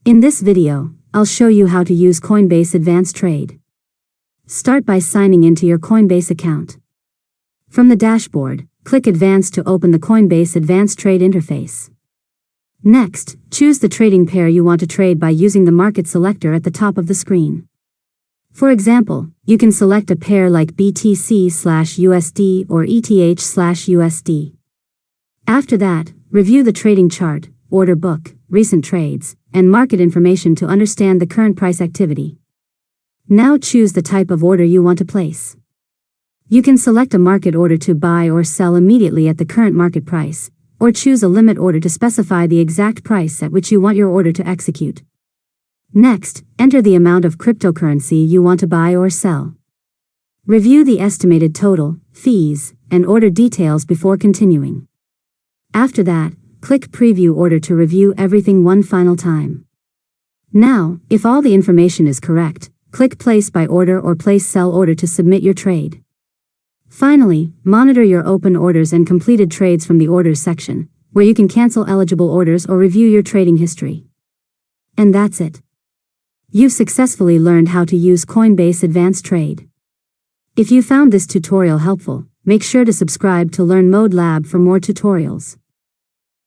In this video, I'll show you how to use Coinbase Advanced Trade. Start by signing into your Coinbase account. From the dashboard, click Advanced to open the Coinbase Advanced Trade interface. Next, choose the trading pair you want to trade by using the market selector at the top of the screen. For example, you can select a pair like BTC/USD or ETH/USD. After that, review the trading chart, order book, recent trades, and market information to understand the current price activity. Now choose the type of order you want to place. You can select a market order to buy or sell immediately at the current market price, or choose a limit order to specify the exact price at which you want your order to execute. Next, enter the amount of cryptocurrency you want to buy or sell. Review the estimated total, fees, and order details before continuing. After that, click Preview Order to review everything one final time. Now, if all the information is correct, click Place by Order or Place Sell Order to submit your trade. Finally, monitor your open orders and completed trades from the Orders section, where you can cancel eligible orders or review your trading history. And that's it. You've successfully learned how to use Coinbase Advanced Trade. If you found this tutorial helpful, make sure to subscribe to Learn Mode Lab for more tutorials.